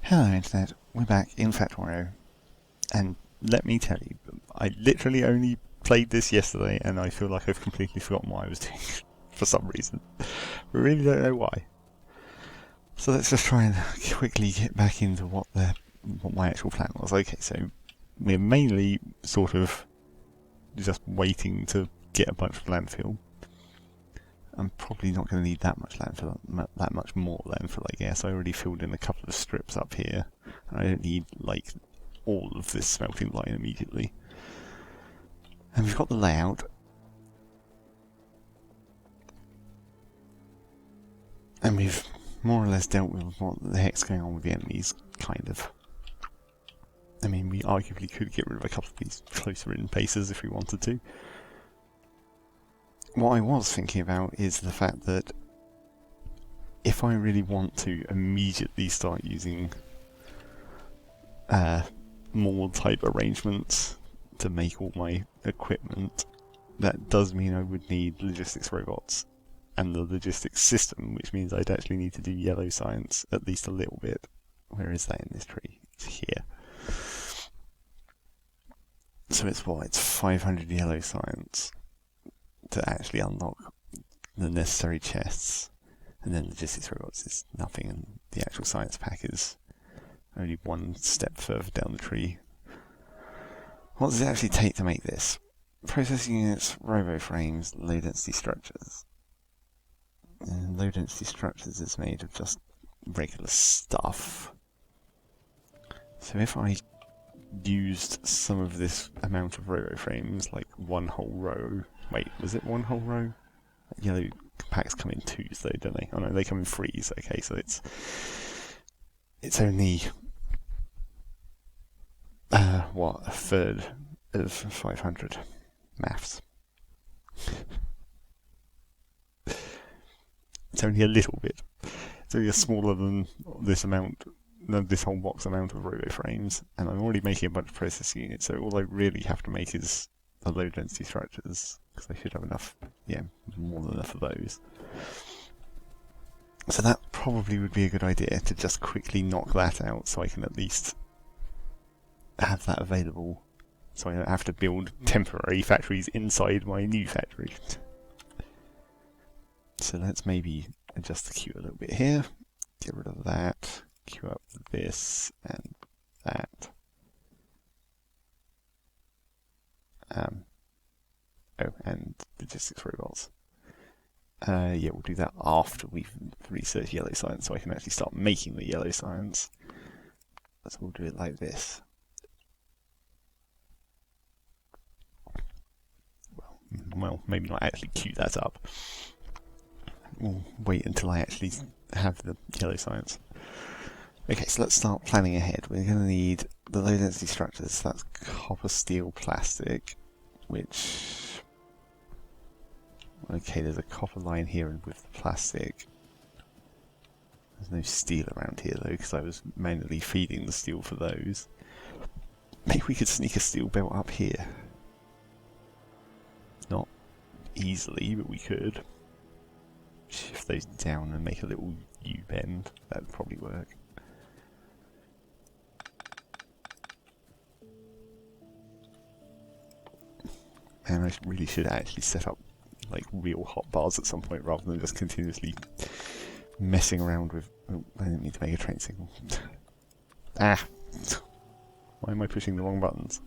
Hello Internet, we're back in Factorio, and let me tell you, I literally only played this yesterday and I feel like I've completely forgotten what I was doing for some reason. We really don't know why. So let's just try and quickly get back into what my actual plan was. Okay, so we're mainly sort of just waiting to get a bunch of landfill. I'm probably not going to need that much landfill, that much more landfill, I guess. I already filled in a couple of strips up here. I don't need, like, all of this smelting line immediately. And we've got the layout. And we've more or less dealt with what the heck's going on with the enemies, kind of. I mean, we arguably could get rid of a couple of these closer in bases if we wanted to. What I was thinking about is the fact that if I really want to immediately start using more type arrangements to make all my equipment, that does mean I would need logistics robots and the logistics system, which means I'd actually need to do yellow science at least a little bit. Where is that in this tree? It's here. So it's what? It's 500 yellow science to actually unlock the necessary chests, and then logistics robots is nothing, and the actual science pack is only one step further down the tree. What does it actually take to make this? Processing units, robo-frames, low-density structures. And low-density structures is made of just regular stuff. So if I used some of this amount of robo-frames, like one whole row. Wait, was it one whole row? Yellow packs come in twos though, don't they? Oh no, they come in threes. Okay, so it's only what, a third of 500 maths. It's only a little bit. It's only smaller than this amount, this whole box amount of robo frames, and I'm already making a bunch of processing units. So all I really have to make is the low density structures, because I should have enough, yeah, more than enough of those. So that probably would be a good idea, to just quickly knock that out so I can at least have that available, so I don't have to build temporary factories inside my new factory. So let's maybe adjust the queue a little bit here, get rid of that, queue up this and that. Oh, and logistics robots. Yeah, we'll do that after we've researched yellow science, so I can actually start making the yellow science. So we'll do it like this. Well, maybe not actually queue that up. We'll wait until I actually have the yellow science. Okay, so let's start planning ahead. We're going to need the low density structures. That's copper, steel, plastic, which... Okay, there's a copper line here with the plastic. There's no steel around here though, because I was manually feeding the steel for those. Maybe we could sneak a steel belt up here. Not easily, but we could. Shift those down and make a little U-bend. That would probably work. And I really should actually set up like real hot bars at some point rather than just continuously messing around with... Oh, I didn't need to make a train signal. Ah! Why am I pushing the wrong buttons?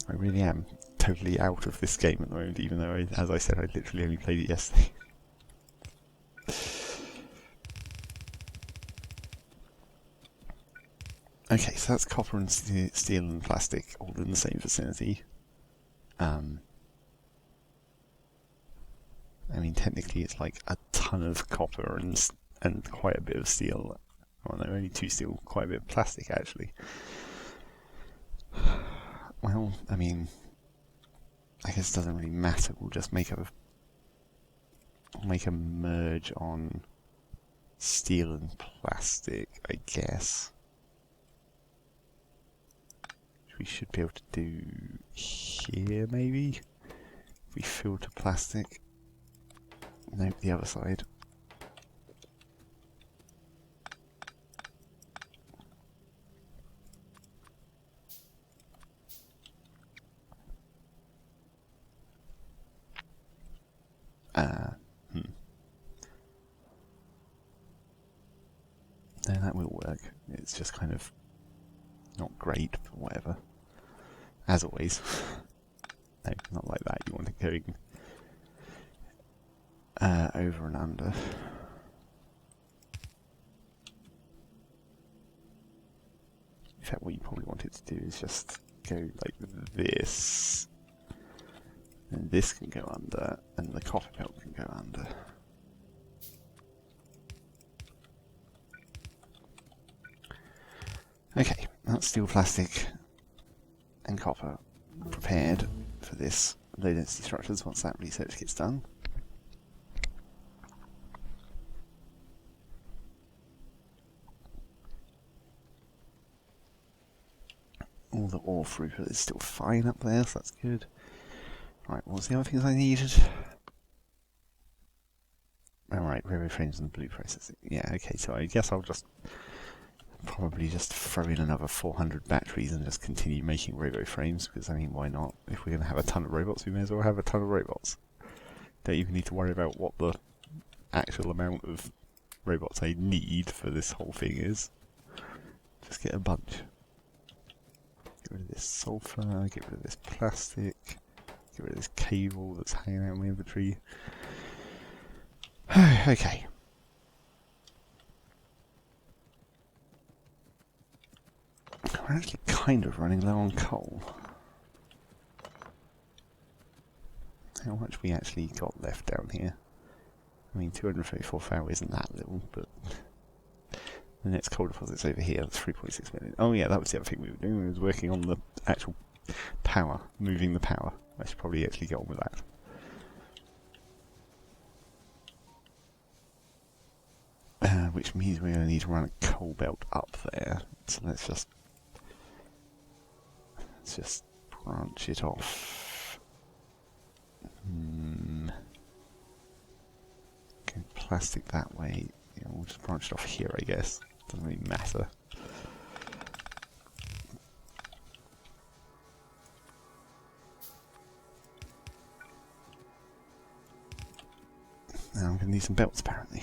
I really am totally out of this game at the moment, even though, as I said, I literally only played it yesterday. Okay, so that's copper and steel and plastic all in the same vicinity. I mean, technically it's like a ton of copper and quite a bit of steel. Oh no, only 2 steel, quite a bit of plastic actually. Well, I mean, I guess it doesn't really matter. We'll just make a merge on steel and plastic, I guess. We should be able to do here, maybe? If we filter plastic. Nope, the other side. Hmm. No, that will work. It's just kind of not great, but whatever. As always. No, not like that. You want it going over and under. In fact, what you probably want it to do is just go like this. And this can go under, and the copper belt can go under. Okay, that's steel, plastic, and copper prepared for this low density structures once that research gets done. All the ore throughput is still fine up there, so that's good. Right, what's the other things I needed? Alright, railway frames and blue processing. Yeah, okay, so I guess I'll just probably just throw in another 400 batteries and just continue making robo frames, because I mean, why not? If we're going to have a ton of robots, we may as well have a ton of robots. Don't even need to worry about what the actual amount of robots I need for this whole thing is. Just get a bunch. Get rid of this sulfur, get rid of this plastic, get rid of this cable that's hanging out in my inventory. Okay. We're actually kind of running low on coal. How much we actually got left down here? I mean, 234 foul isn't that little, but the next coal deposit's over here, that's 3.6 million. Oh yeah, that was the other thing we were doing, we was working on the actual power, moving the power. I should probably actually get on with that. Which means we're going to need to run a coal belt up there, so let's just branch it off. Go plastic that way. Yeah, we'll just branch it off here, I guess. Doesn't really matter. Now I'm going to need some belts, apparently.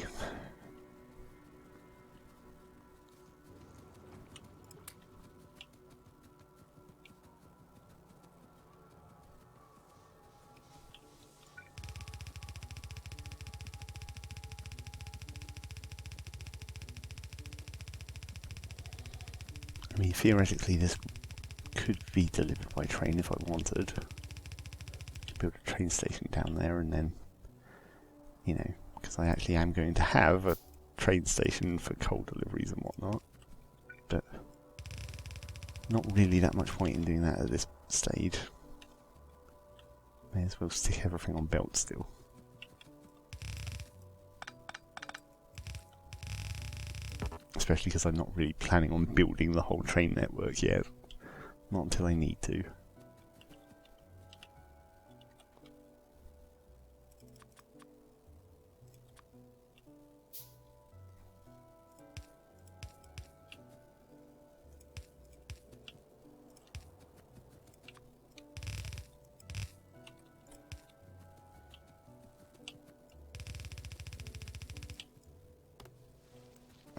I mean, theoretically, this could be delivered by train if I wanted. Build a train station down there and then, you know, because I actually am going to have a train station for coal deliveries and whatnot. But not really that much point in doing that at this stage. May as well stick everything on belt still. Especially because I'm not really planning on building the whole train network yet. Not until I need to.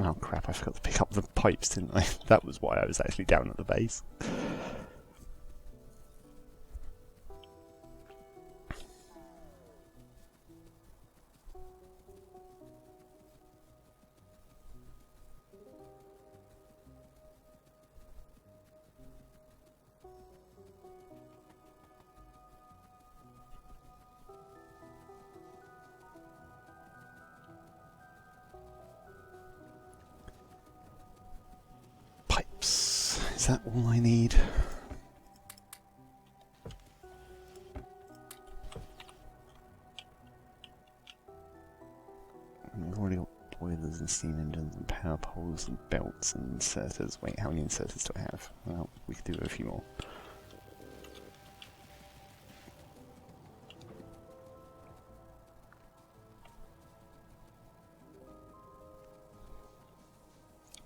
Oh crap, I forgot to pick up the pipes, didn't I? That was why I was actually down at the base. Is that all I need? We've already got boilers and steam engines and power poles and belts and inserters. Wait, how many inserters do I have? Well, we could do a few more.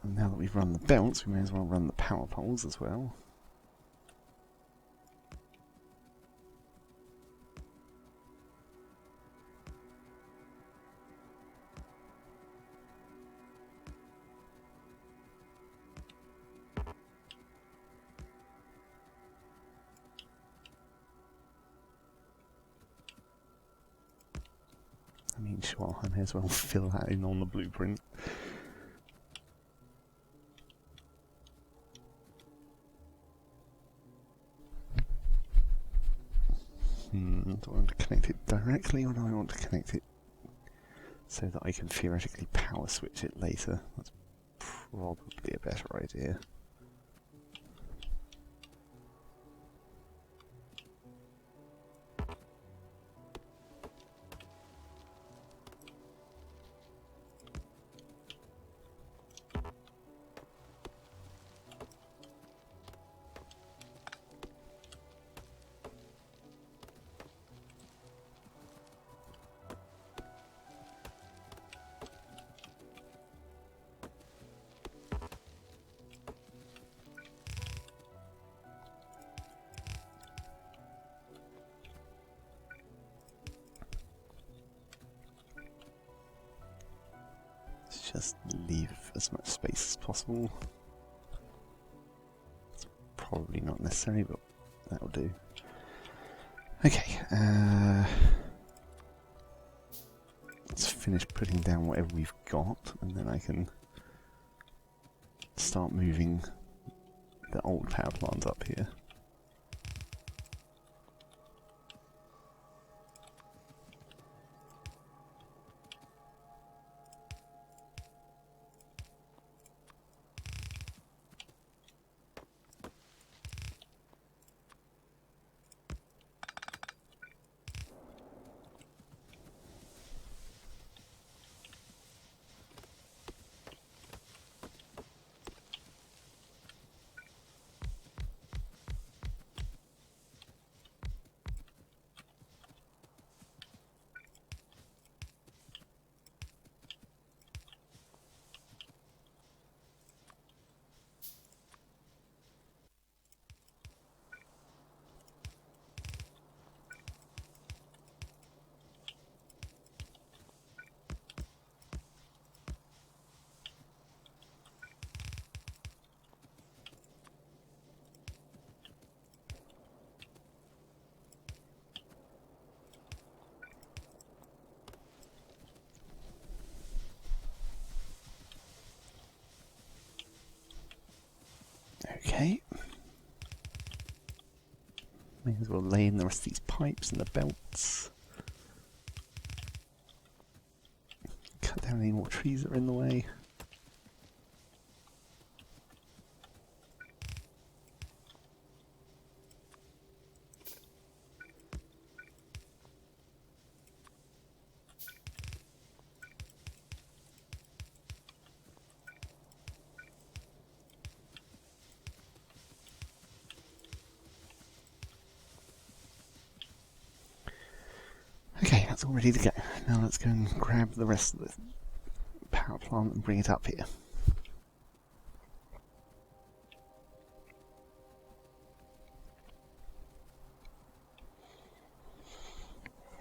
And now that we've run the belts, we may as well run the power poles as well. I mean, sure, I may as well fill that in on the blueprint. Do I want to connect it directly, or do I want to connect it so that I can theoretically power switch it later? That's probably a better idea. Just leave as much space as possible. It's probably not necessary, but that'll do. Okay, let's finish putting down whatever we've got, and then I can start moving the old power plant up here. Okay. May as well lay in the rest of these pipes and the belts. Cut down any more trees that are in the way. Okay, that's all ready to go. Now let's go and grab the rest of the power plant and bring it up here.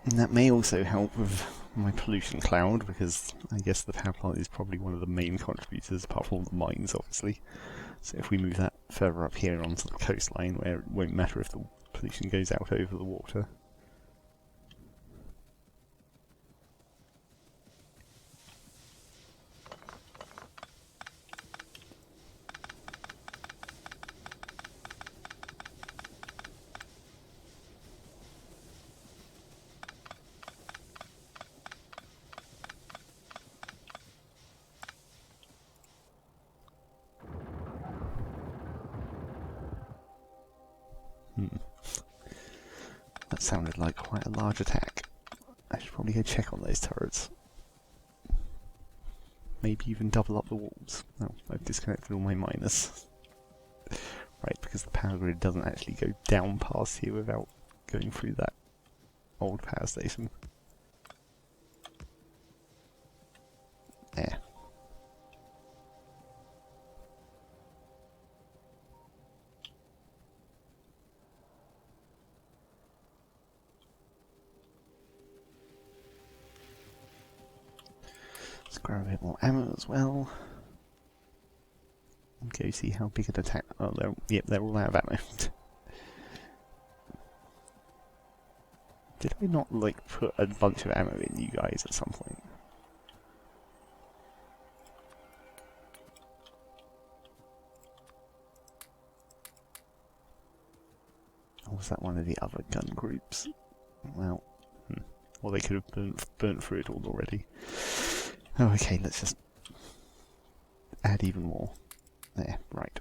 And that may also help with my pollution cloud, because I guess the power plant is probably one of the main contributors, apart from all the mines, obviously. So if we move that further up here onto the coastline, where it won't matter if the pollution goes out over the water. That sounded like quite a large attack. I should probably go check on those turrets. Maybe even double up the walls. Oh, I've disconnected all my miners. Right, because the power grid doesn't actually go down past here without going through that old power station. There. Let's grab a bit more ammo as well. And go see how big an attack. Oh, they're all out of ammo. Did I not, like, put a bunch of ammo in you guys at some point? Or was that one of the other gun groups? Well, or they could have burnt through it all already. Oh, okay, let's just add even more. There, right.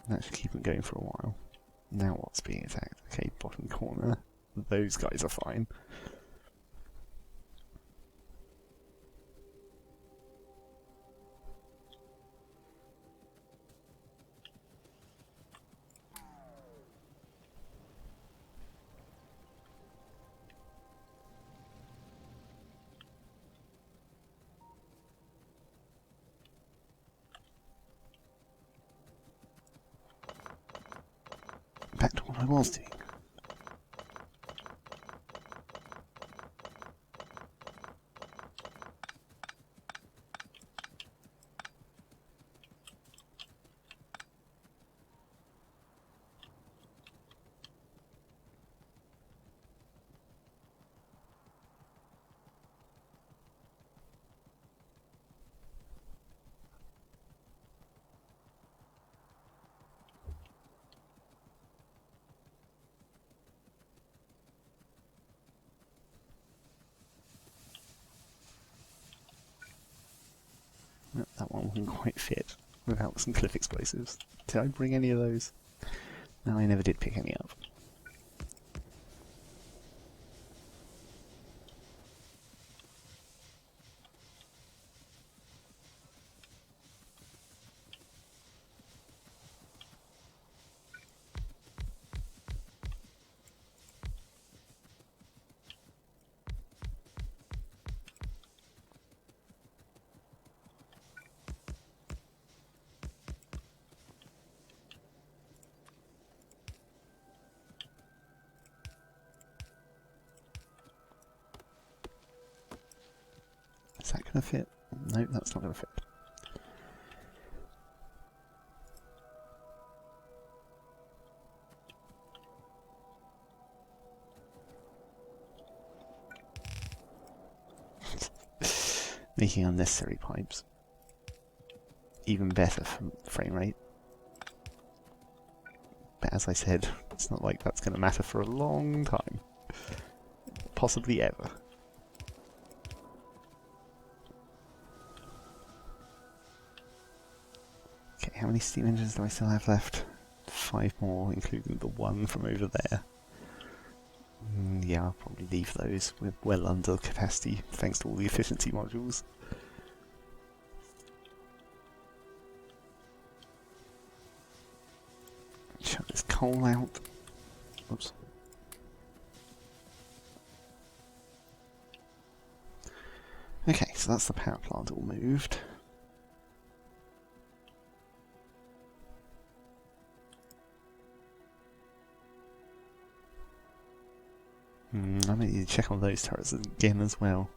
That should keep them going for a while. Now what's being attacked? Okay, bottom corner. Those guys are fine. Back to what I was doing. Nope, that one wouldn't quite fit without some cliff explosives. Did I bring any of those? No, I never did pick any up. Is that going to fit? No, that's not going to fit. Making unnecessary pipes. Even better for frame rate. But as I said, it's not like that's going to matter for a long time. Possibly ever. Okay, how many steam engines do I still have left? 5 more, including the one from over there. Yeah, I'll probably leave those. We're well under capacity, thanks to all the efficiency modules. Chuck this coal out. Oops. Okay, so that's the power plant all moved. I might need to check on those turrets again as well.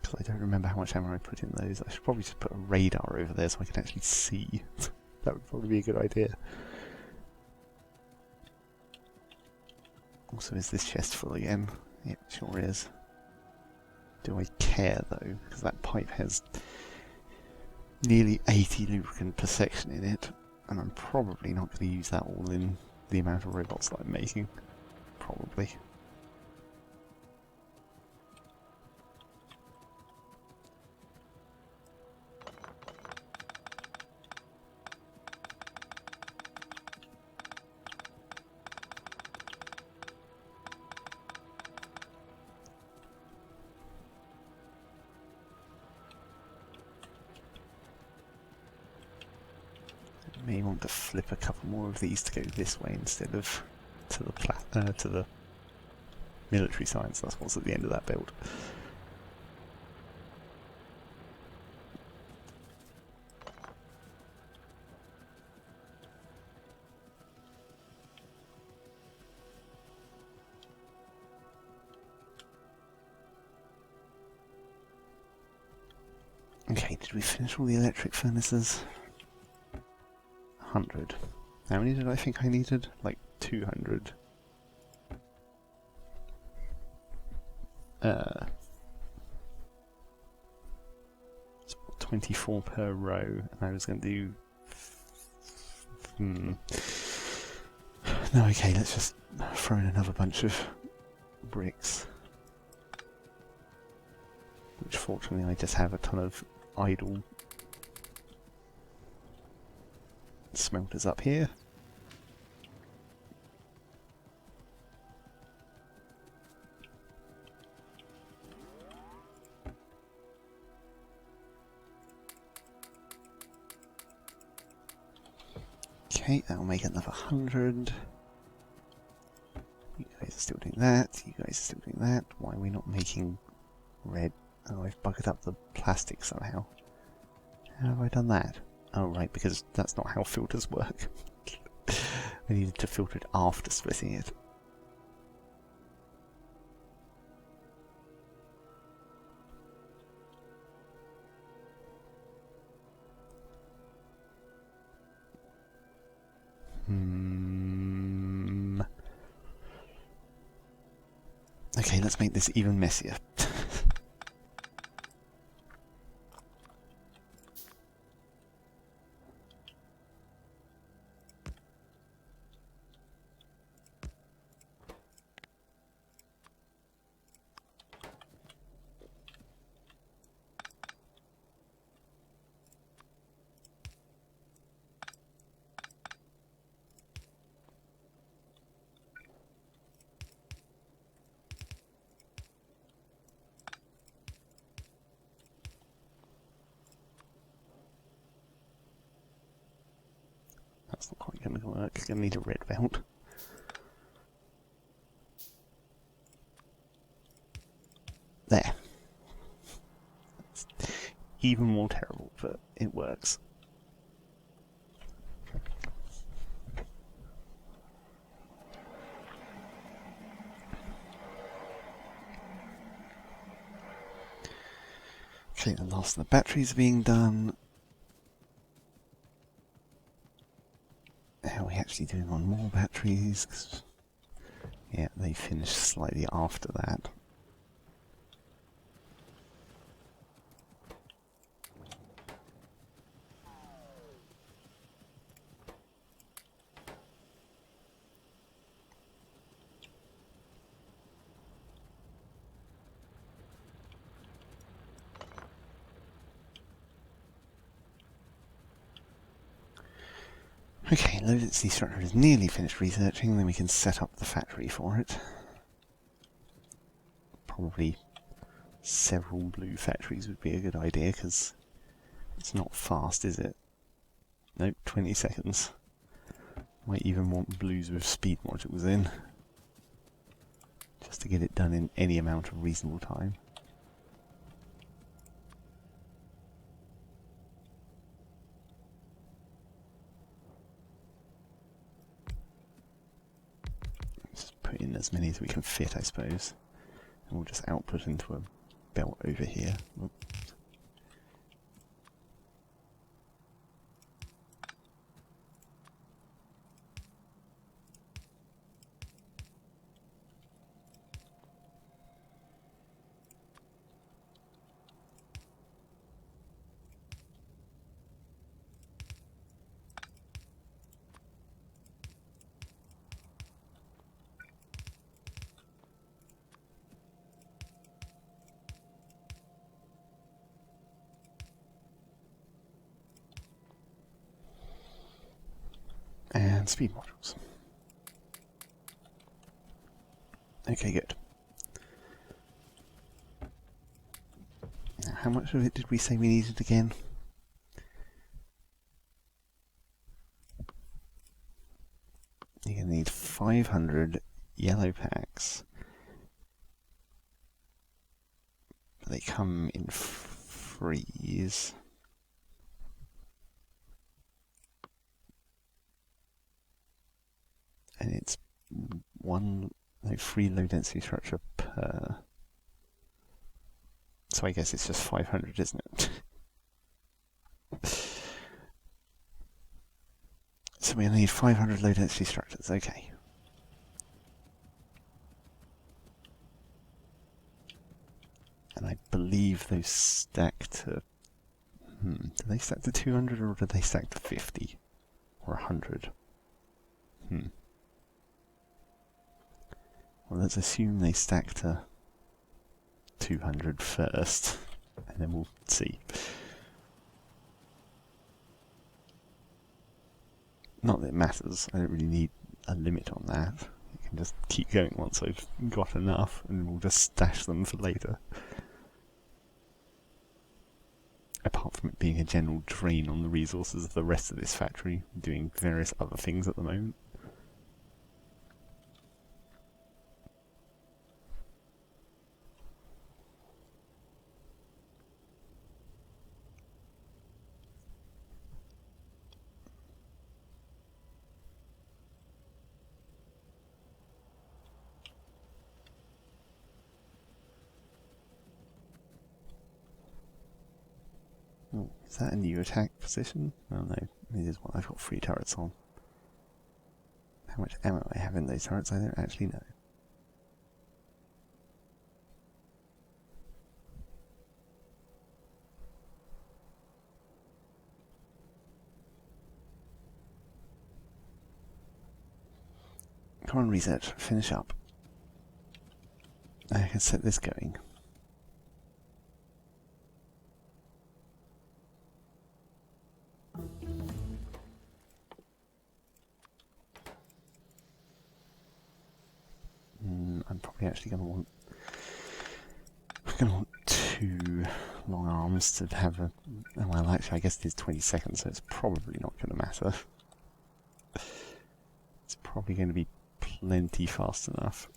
Because I don't remember how much ammo I put in those. I should probably just put a radar over there so I can actually see. That would probably be a good idea. Also, is this chest full again? It sure is. Do I care though? Because that pipe has nearly 80 lubricant per section in it. And I'm probably not going to use that all in the amount of robots that I'm making. Probably. May want to flip a couple more of these to go this way instead of to the military science. That's what's at the end of that build. Okay, did we finish all the electric furnaces? 100. How many did I think I needed? Like 200. 24 per row, and I was going to do... No, okay, let's just throw in another bunch of bricks. Which fortunately I just have a ton of idle smelters up here. Okay, that'll make another 100. You guys are still doing that, you guys are still doing that. Why are we not making red? Oh, I've buggered up the plastic somehow. How have I done that? Oh, right, because that's not how filters work. I needed to filter it after splitting it. Okay, let's make this even messier. That's not quite going to work. Going to need a red belt. There. It's even more terrible, but it works. Okay, the last of the batteries are being done. How are we actually doing on more batteries? Yeah, they finished slightly after that. Okay, low density structure is nearly finished researching, then we can set up the factory for it. Probably several blue factories would be a good idea, because it's not fast, is it? Nope, 20 seconds. Might even want blues with speed modules in, just to get it done in any amount of reasonable time. Just put in as many as we can fit, I suppose. And we'll just output into a belt over here. Oops. And speed modules. Okay, good. Now, how much of it did we say we needed again? You're going to need 500 yellow packs. They come in freeze. And it's free low density structure per. So I guess it's just 500, isn't it? So we need 500 low density structures, okay. those stack to... do they stack to 200 or do they stack to 50? Or 100? Well, let's assume they stack to 200 first, and then we'll see. Not that it matters, I don't really need a limit on that. You can just keep going once I've got enough, and we'll just stash them for later. Apart from it being a general drain on the resources of the rest of this factory, doing various other things at the moment. Oh, is that a new attack position? Oh no, it is one I've got 3 turrets on. How much ammo I have in those turrets I don't actually know. Come on, research, finish up. I can set this going. I'm probably actually going to want 2 long arms to have a... Well, actually, I guess it is 20 seconds, so it's probably not going to matter. It's probably going to be plenty fast enough,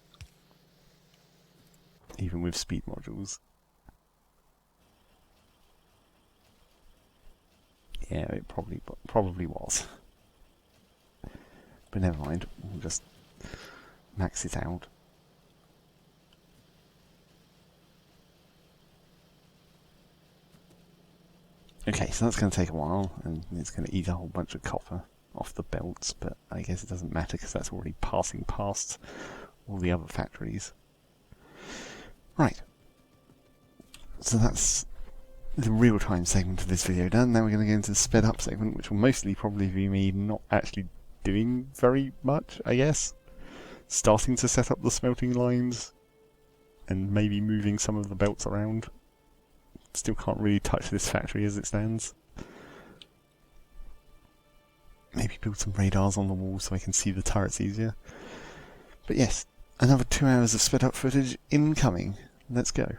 even with speed modules. Yeah, it probably was. But never mind, we'll just max it out. Okay, so that's going to take a while, and it's going to eat a whole bunch of copper off the belts, but I guess it doesn't matter because that's already passing past all the other factories. Right. So that's the real-time segment of this video done. Now we're going to go into the sped-up segment, which will mostly probably be me not actually doing very much, I guess. Starting to set up the smelting lines, and maybe moving some of the belts around. Still can't really touch this factory as it stands. Maybe build some radars on the wall so I can see the turrets easier. But yes, another 2 hours of sped up footage incoming. Let's go.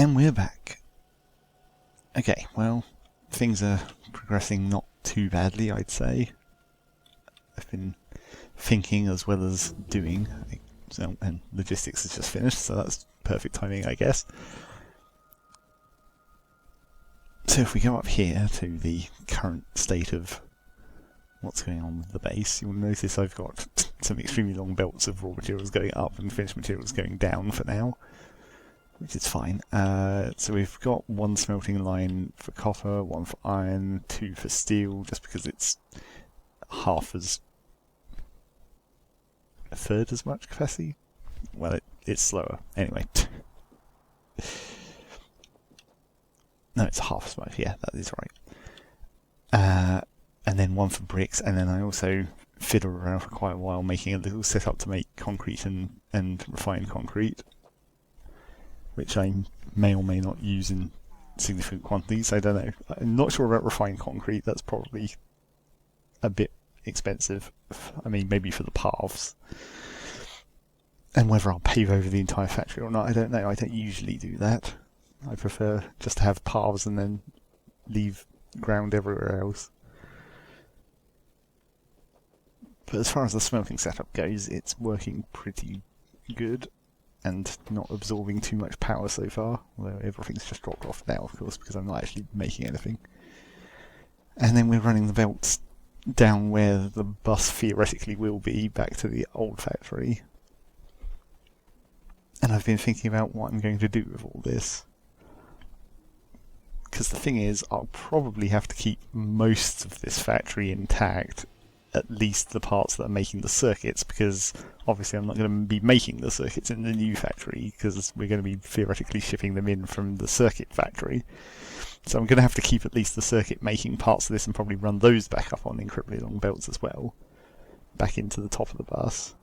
And we're back. Okay, well, things are progressing not too badly, I'd say. I've been thinking as well as doing, so, and logistics has just finished, so that's perfect timing, I guess. So if we go up here to the current state of what's going on with the base, you'll notice I've got some extremely long belts of raw materials going up and finished materials going down for now, which is fine. So we've got one smelting line for copper, one for iron, two for steel, just because it's a third as much capacity. Well, it's slower. Anyway. No, it's half as much. Yeah, that is right. And then one for bricks, and then I also fiddled around for quite a while making a little setup to make concrete and refined concrete, which I may or may not use in significant quantities. I don't know. I'm not sure about refined concrete. That's probably a bit expensive. I mean, maybe for the paths. And whether I'll pave over the entire factory or not, I don't know. I don't usually do that. I prefer just to have paths and then leave ground everywhere else. But as far as the smelting setup goes, it's working pretty good and not absorbing too much power so far, although everything's just dropped off now, of course, because I'm not actually making anything. And then we're running the belts down where the bus theoretically will be, back to the old factory. And I've been thinking about what I'm going to do with all this. Because the thing is, I'll probably have to keep most of this factory intact, at least the parts that are making the circuits, because obviously I'm not going to be making the circuits in the new factory, because we're going to be theoretically shipping them in from the circuit factory. So I'm going to have to keep at least the circuit making parts of this and probably run those back up on incredibly long belts as well, back into the top of the bus.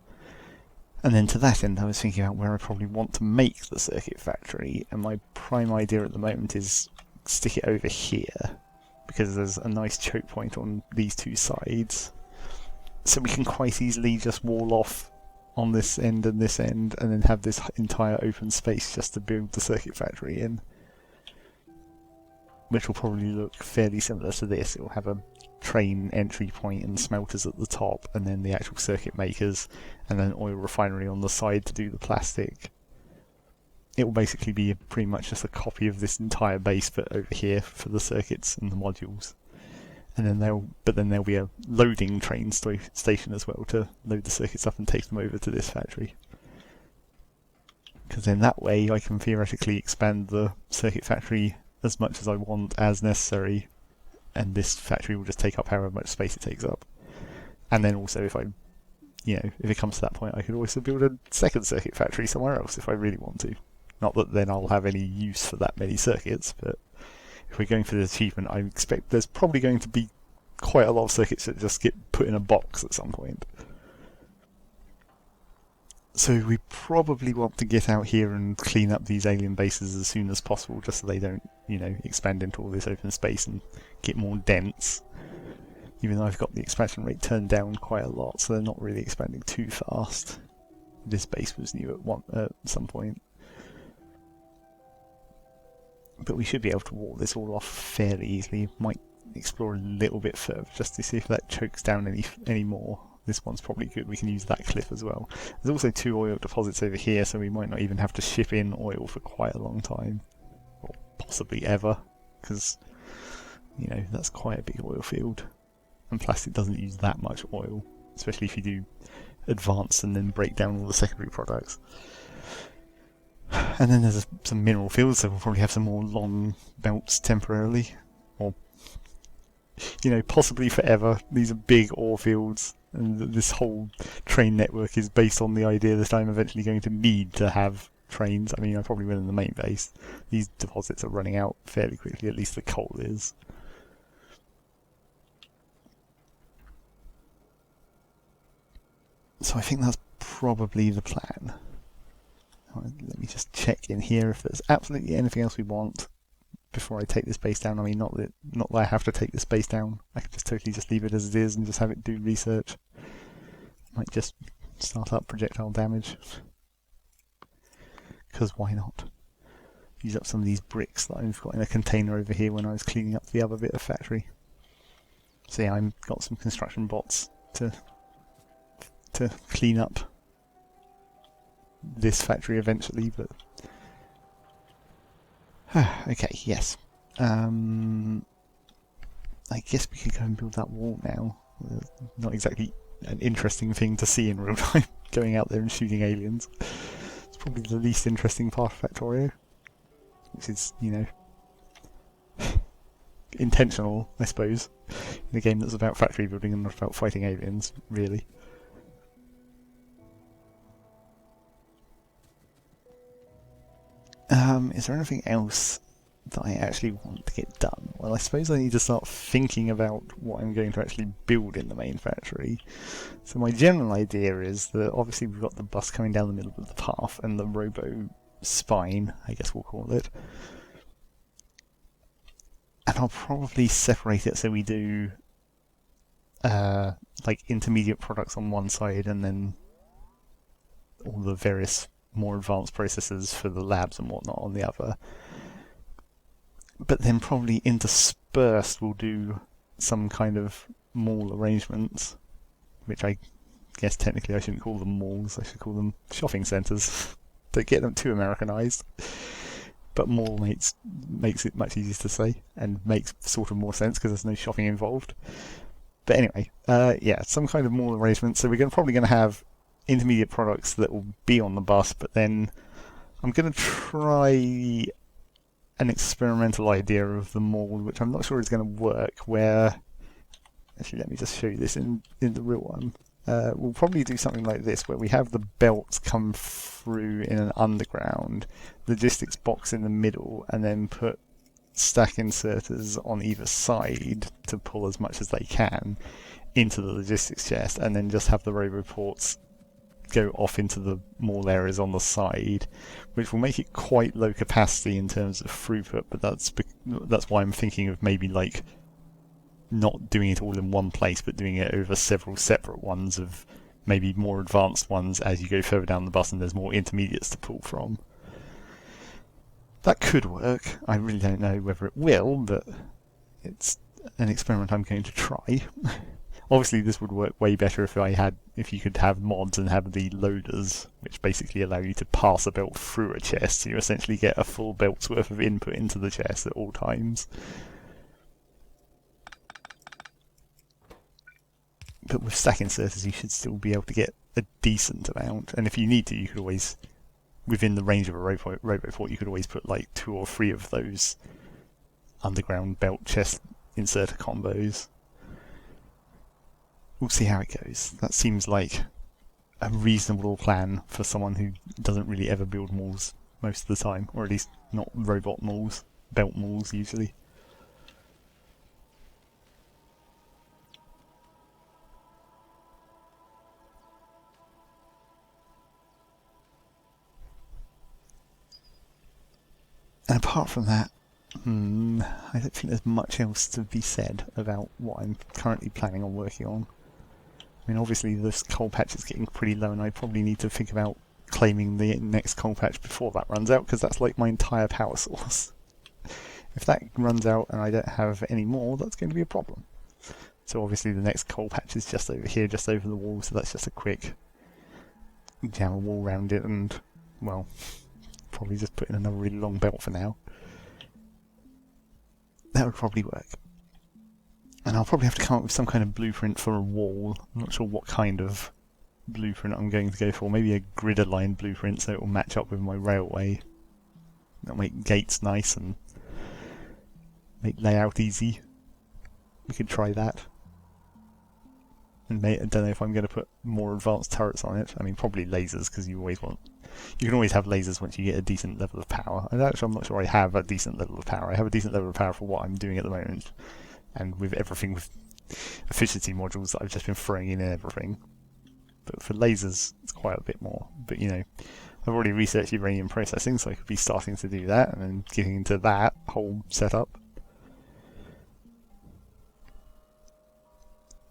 And then to that end, I was thinking about where I probably want to make the circuit factory, and my prime idea at the moment is stick it over here, because there's a nice choke point on these two sides. So we can quite easily just wall off on this end, and then have this entire open space just to build the circuit factory in. Which will probably look fairly similar to this. It will have a train entry point and smelters at the top, and then the actual circuit makers, and then an oil refinery on the side to do the plastic. It will basically be pretty much just a copy of this entire base, but over here for the circuits and the modules. And then there'll be a loading train station as well to load the circuits up and take them over to this factory. Because then that way I can theoretically expand the circuit factory as much as I want as necessary, and this factory will just take up however much space it takes up. And then also if it comes to that point, I could also build a second circuit factory somewhere else if I really want to. Not that then I'll have any use for that many circuits, but if we're going for the achievement, I expect there's probably going to be quite a lot of circuits that just get put in a box at some point. So we probably want to get out here and clean up these alien bases as soon as possible, just so they don't, expand into all this open space and get more dense. Even though I've got the expansion rate turned down quite a lot, so they're not really expanding too fast. This base was new at some point. But we should be able to wall this all off fairly easily. Might explore a little bit further just to see if that chokes down any more. This one's probably good. We can use that cliff as well. There's also 2 oil deposits over here, so we might not even have to ship in oil for quite a long time. Or possibly ever, because, that's quite a big oil field. And plastic doesn't use that much oil, especially if you do advanced and then break down all the secondary products. And then there's some mineral fields, so we'll probably have some more long belts temporarily. Or, possibly forever. These are big ore fields, and this whole train network is based on the idea that I'm eventually going to need to have trains. I mean, I probably will in the main base. These deposits are running out fairly quickly, at least the coal is. So I think that's probably the plan. Let me just check in here if there's absolutely anything else we want before I take this base down. I mean, not that I have to take this base down. I could just totally just leave it as it is and just have it do research. Might just start up projectile damage. Because why not? use up some of these bricks that I've got in a container over here when I was cleaning up the other bit of factory. So yeah, I've got some construction bots to clean up this factory eventually, but okay, yes. I guess we could go and build that wall now. Not exactly an interesting thing to see in real time, going out there and shooting aliens. It's probably the least interesting part of Factorio, which is, you know, intentional, I suppose, in a game that's about factory building and not about fighting aliens, really. Is there anything else that I actually want to get done? Well, I suppose I need to start thinking about what I'm going to actually build in the main factory. So my general idea is that obviously we've got the bus coming down the middle of the path and the robo spine, I guess we'll call it. And I'll probably separate it so we do like intermediate products on one side and then all the various more advanced processes for the labs and whatnot on the other. But then probably interspersed we'll do some kind of mall arrangements, which I guess technically I shouldn't call them malls, I should call them shopping centres. Don't get them too Americanised. But mall makes it much easier to say and makes sort of more sense because there's no shopping involved. But anyway, yeah, some kind of mall arrangement. So we're probably going to have intermediate products that will be on the bus, but then I'm going to try an experimental idea of the mall, which I'm not sure is going to work, where... Actually, let me just show you this in the real one. We'll probably do something like this, where we have the belts come through in an underground logistics box in the middle, and then put stack inserters on either side to pull as much as they can into the logistics chest, and then just have the roboports go off into the mall areas on the side, which will make it quite low capacity in terms of throughput, but that's why I'm thinking of maybe like not doing it all in one place, but doing it over several separate ones of maybe more advanced ones as you go further down the bus and there's more intermediates to pull from. That could work. I really don't know whether it will, but it's an experiment I'm going to try. Obviously this would work way better if you could have mods and have the loaders, which basically allow you to pass a belt through a chest, so you essentially get a full belt's worth of input into the chest at all times. But with stack inserters you should still be able to get a decent amount, and if you need to you could always, within the range of a roboport, you could always put like 2 or 3 of those underground belt chest inserter combos. We'll see how it goes. That seems like a reasonable plan for someone who doesn't really ever build malls most of the time, or at least not robot malls, belt malls usually. And apart from that, I don't think there's much else to be said about what I'm currently planning on working on. I mean, obviously this coal patch is getting pretty low and I probably need to think about claiming the next coal patch before that runs out, because that's like my entire power source. If that runs out and I don't have any more, that's going to be a problem. So obviously the next coal patch is just over here, just over the wall, so that's just a quick jam a wall around it and, well, probably just put in another really long belt for now. That would probably work. And I'll probably have to come up with some kind of blueprint for a wall. I'm not sure what kind of blueprint I'm going to go for. Maybe a grid-aligned blueprint so it will match up with my railway. That'll make gates nice and make layout easy. We could try that. And I don't know if I'm going to put more advanced turrets on it. I mean, probably lasers, because you can always have lasers once you get a decent level of power. And actually, I'm not sure I have a decent level of power. I have a decent level of power for what I'm doing at the moment. And with everything with efficiency modules that I've just been throwing in and everything. But for lasers, it's quite a bit more. But, you know, I've already researched uranium processing, so I could be starting to do that and then getting into that whole setup.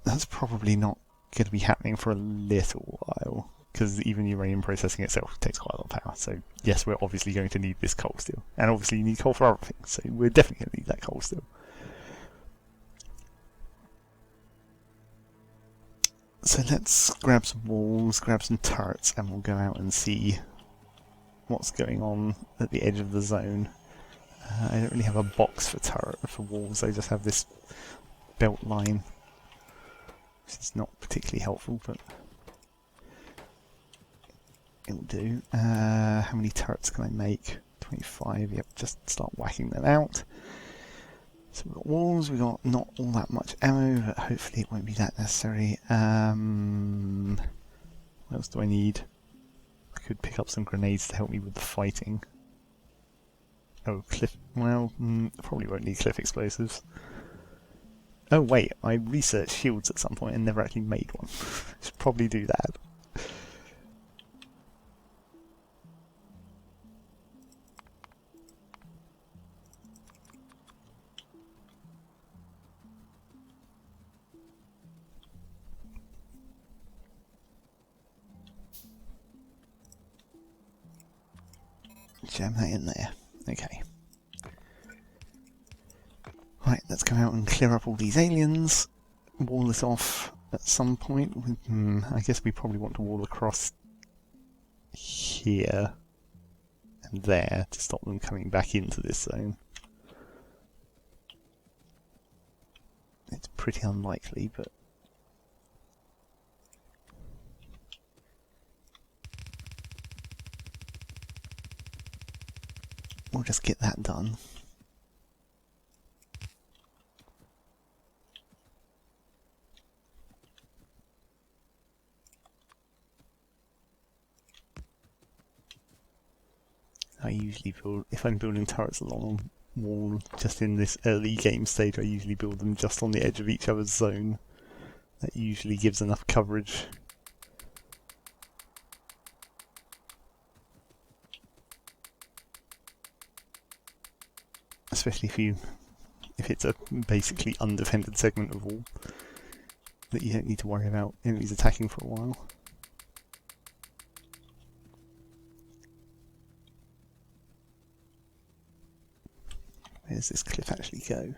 That's probably not going to be happening for a little while. because even uranium processing itself takes quite a lot of power. So yes, we're obviously going to need this coal still, and obviously you need coal for other things. So we're definitely going to need that coal still. So let's grab some walls, grab some turrets, and we'll go out and see what's going on at the edge of the zone. I don't really have a box for walls. I just have this belt line, which is not particularly helpful, but it'll do. How many turrets can I make? 25. Yep, just start whacking them out. So we've got walls, we've got not all that much ammo, but hopefully it won't be that necessary. What else do I need? I could pick up some grenades to help me with the fighting. Oh, cliff... well, probably won't need cliff explosives. Oh wait, I researched shields at some point and never actually made one. Should probably do that. Jam that in there. Okay. Right, let's go out and clear up all these aliens. Wall this off at some point. I guess we probably want to wall across here and there to stop them coming back into this zone. It's pretty unlikely, but we'll just get that done. I usually build, if I'm building turrets along a wall, just in this early game stage, I usually build them just on the edge of each other's zone. That usually gives enough coverage. Especially if it's a basically undefended segment of wall that you don't need to worry about enemies attacking for a while. Where does this cliff actually go?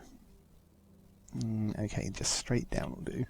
Okay, just straight down will do.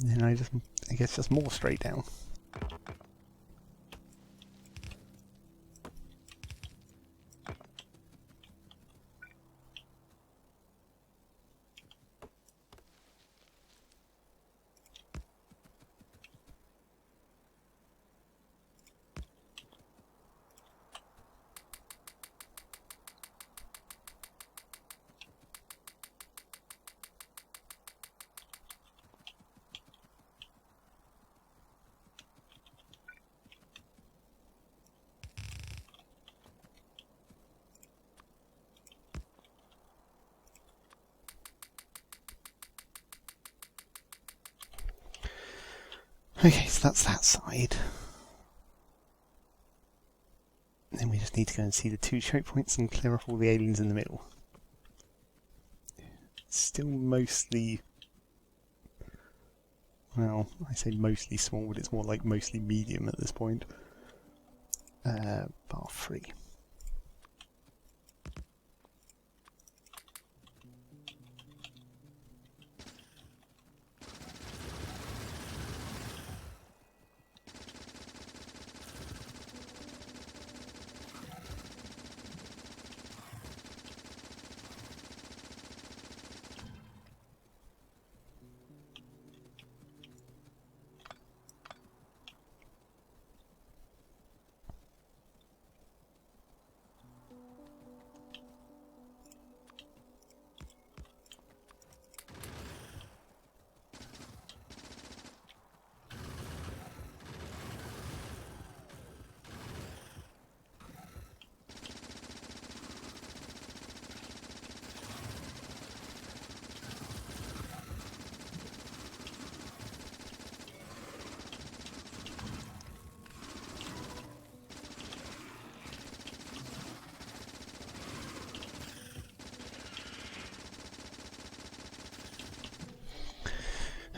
And then I guess just more straight down. Okay, so that's that side. Then we just need to go and see the 2 choke points and clear off all the aliens in the middle. Still mostly... well, I say mostly small, but it's more like mostly medium at this point. Bar 3.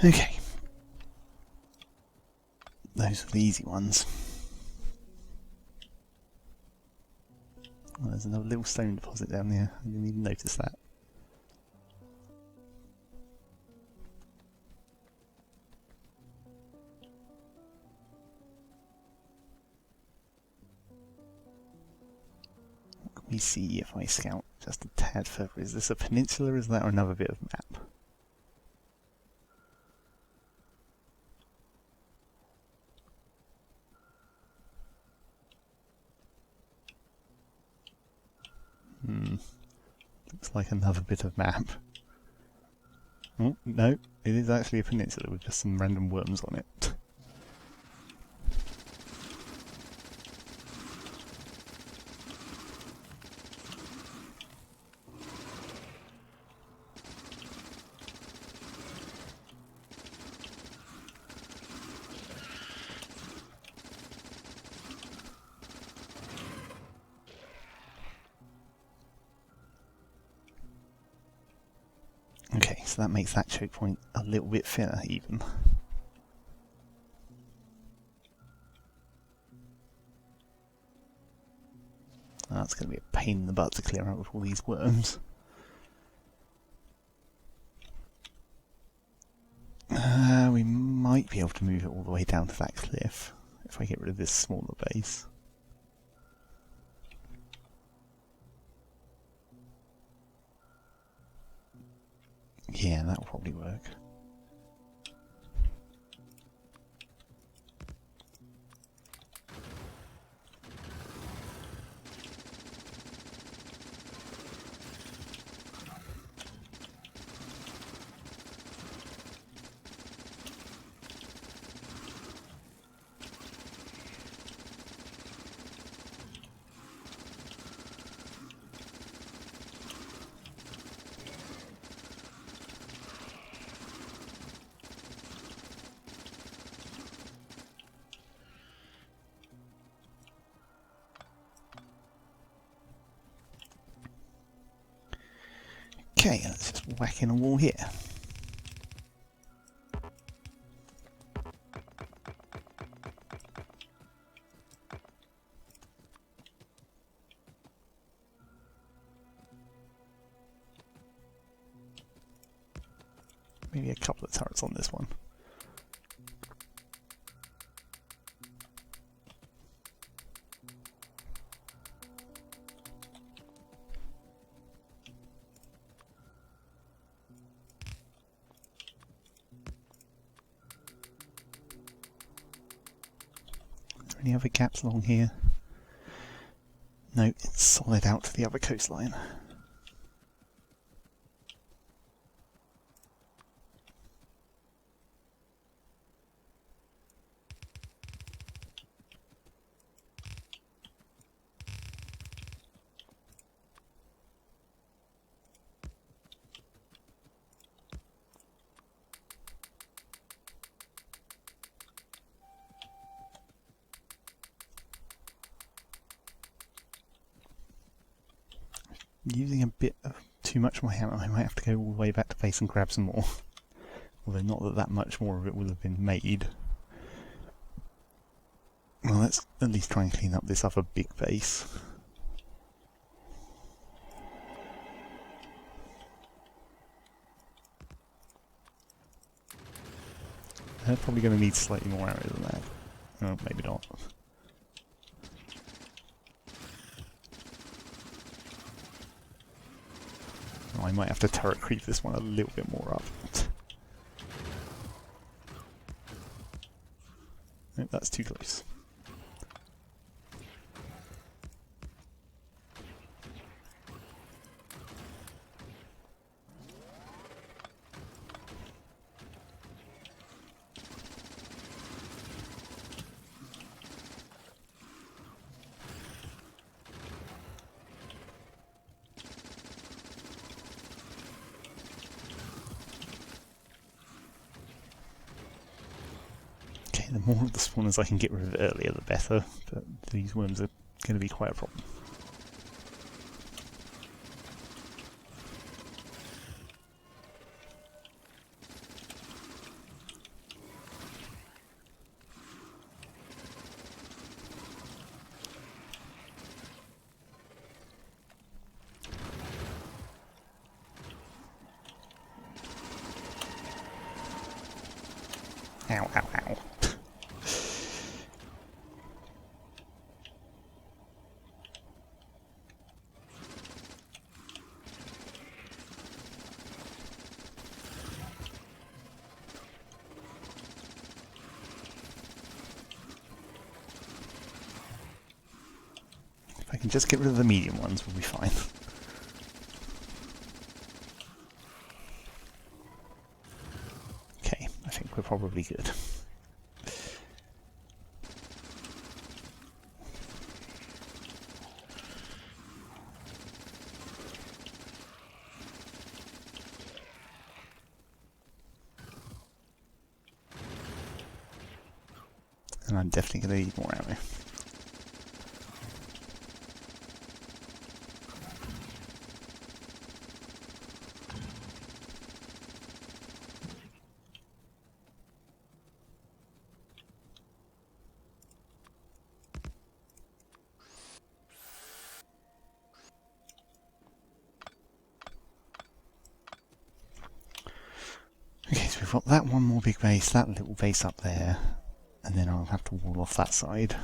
Okay. Those are the easy ones. Oh, there's another little stone deposit down there. I didn't even notice that. Let me see if I scout just a tad further. Is this a peninsula, or is that another bit of map? Looks like another bit of map. Oh, no, it is actually a peninsula with just some random worms on it. Okay, so that makes that choke point a little bit thinner even. That's going to be a pain in the butt to clear out with all these worms. We might be able to move it all the way down to that cliff if I get rid of this smaller base. Yeah, that'll probably work. Okay, let's just whack in a wall here. Maybe a couple of turrets on this one. Any other gaps along here? No, it's solid out to the other coastline. Using a bit of too much of my hammer, I might have to go all the way back to base and grab some more. Although not that that much more of it will have been made. Well, let's at least try and clean up this other big base. They're probably going to need slightly more arrows than that. Oh, maybe not. Oh, I might have to turret creep this one a little bit more up. Nope, that's too close. The more of the spawners I can get rid of earlier, the better, but these worms are going to be quite a problem. Ow, ow, ow. If I can just get rid of the medium ones, we'll be fine. Okay, I think we're probably good. And I'm definitely going to need more ammo. Okay, so we've got that one more big base, that little base up there, and then I'll have to wall off that side.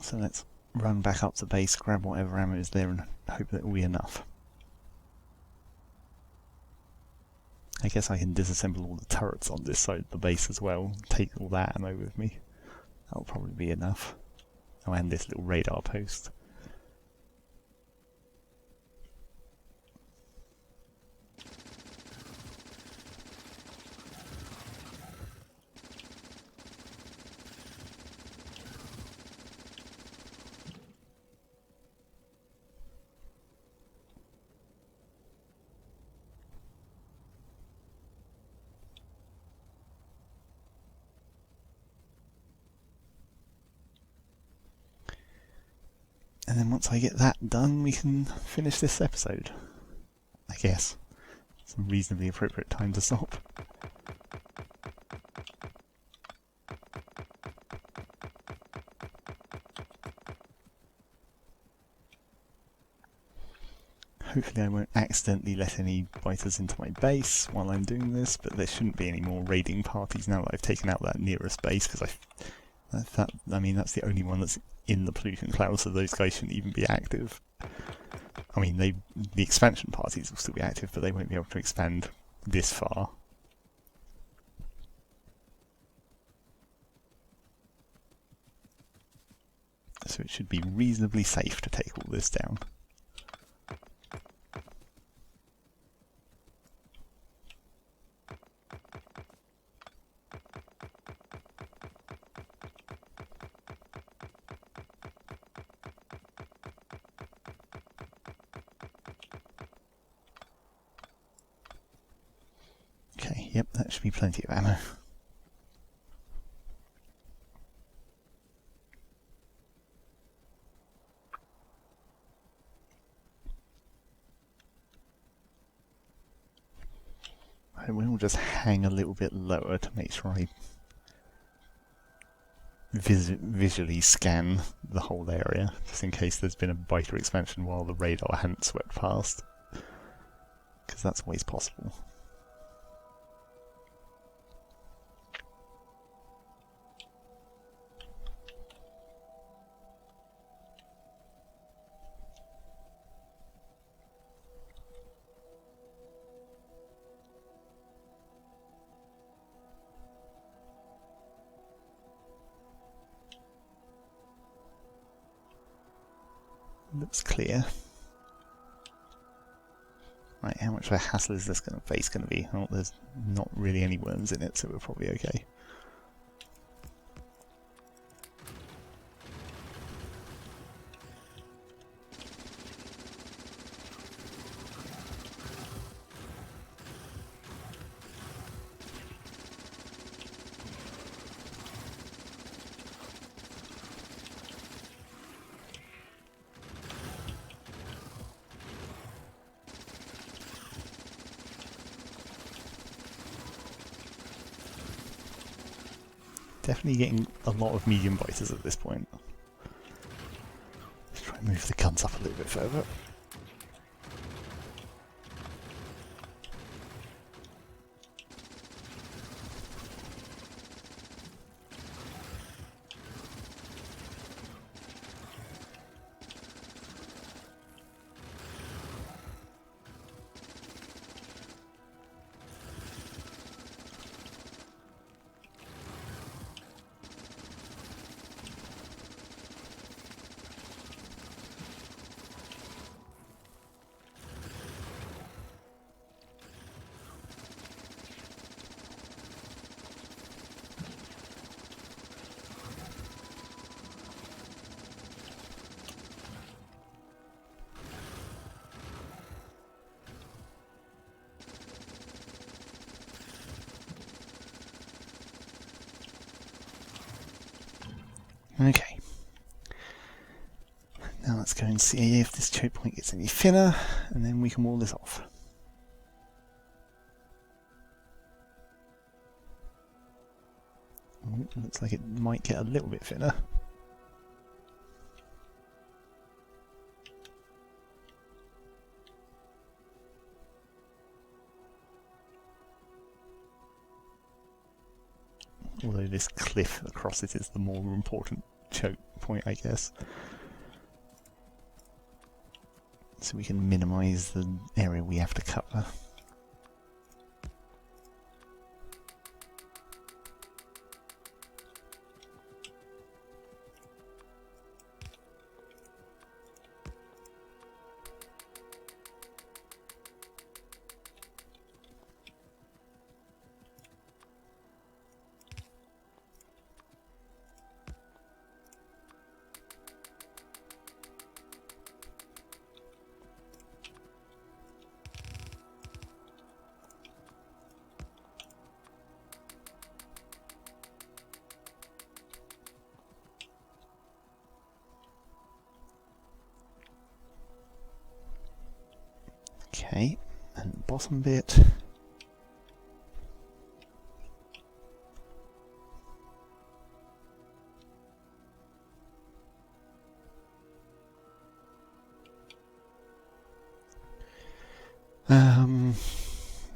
So let's run back up to base, grab whatever ammo is there and hope that it will be enough. I guess I can disassemble all the turrets on this side of the base as well, take all that ammo with me. That'll probably be enough. Oh, and this little radar post. And then once I get that done, we can finish this episode. I guess. It's a reasonably appropriate time to stop. Hopefully I won't accidentally let any biters into my base while I'm doing this, but there shouldn't be any more raiding parties now that I've taken out that nearest base, because I mean that's the only one that's in the pollution cloud, so those guys shouldn't even be active. I mean, the expansion parties will still be active, but they won't be able to expand this far. So it should be reasonably safe to take all this down. Okay, yep, that should be plenty of ammo. I will just hang a little bit lower to make sure I visually scan the whole area, just in case there's been a biter expansion while the radar hadn't swept past, because that's always possible. Looks clear. Right, how much of a hassle is this base going to be? Oh, there's not really any worms in it, so we're probably okay. Definitely getting a lot of medium biters at this point. Let's try and move the guns up a little bit further. go and see if this choke point gets any thinner, and then we can wall this off. Ooh, looks like it might get a little bit thinner. Although this cliff across it is the more important choke point, I guess. So we can minimise the area we have to cover. Okay, and the bottom bit. I'm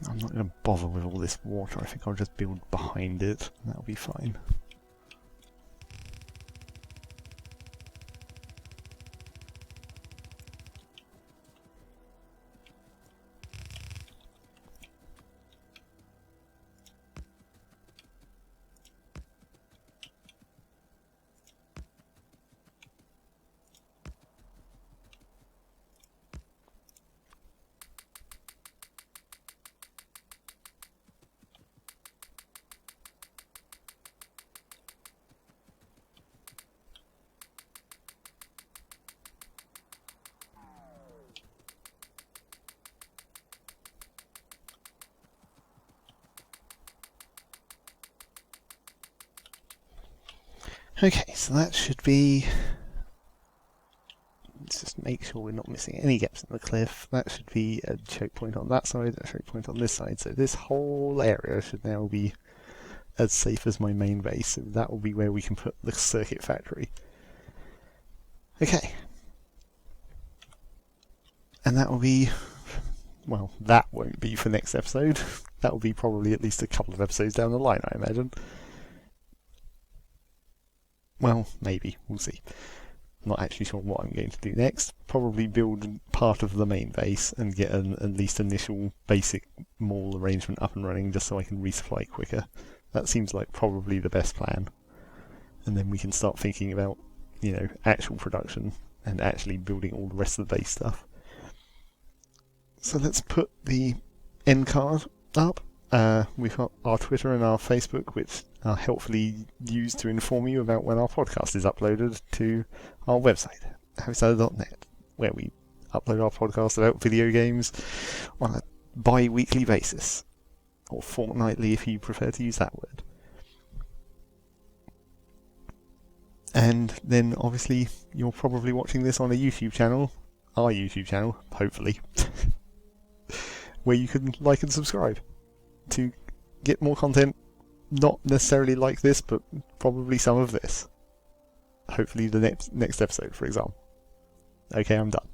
not going to bother with all this water. I think I'll just build behind it. That'll be fine. Okay, so that should be... Let's just make sure we're not missing any gaps in the cliff. That should be a choke point on that side, a choke point on this side. So this whole area should now be as safe as my main base. So that will be where we can put the circuit factory. Okay. And that will be... Well, that won't be for next episode. That will be probably at least a couple of episodes down the line, I imagine. Well, maybe. We'll see. Not actually sure what I'm going to do next. Probably build part of the main base and get at least initial basic mall arrangement up and running just so I can resupply quicker. That seems like probably the best plan. And then we can start thinking about, you know, actual production and actually building all the rest of the base stuff. So let's put the end card up. We've got our Twitter and our Facebook, which are helpfully used to inform you about when our podcast is uploaded to our website, happysalad.net, where we upload our podcast about video games on a bi-weekly basis, or fortnightly if you prefer to use that word. And then obviously you're probably watching this on a YouTube channel, our YouTube channel, hopefully, where you can like and subscribe to get more content, not necessarily like this, but probably some of this. Hopefully the next episode, for example. Okay, I'm done.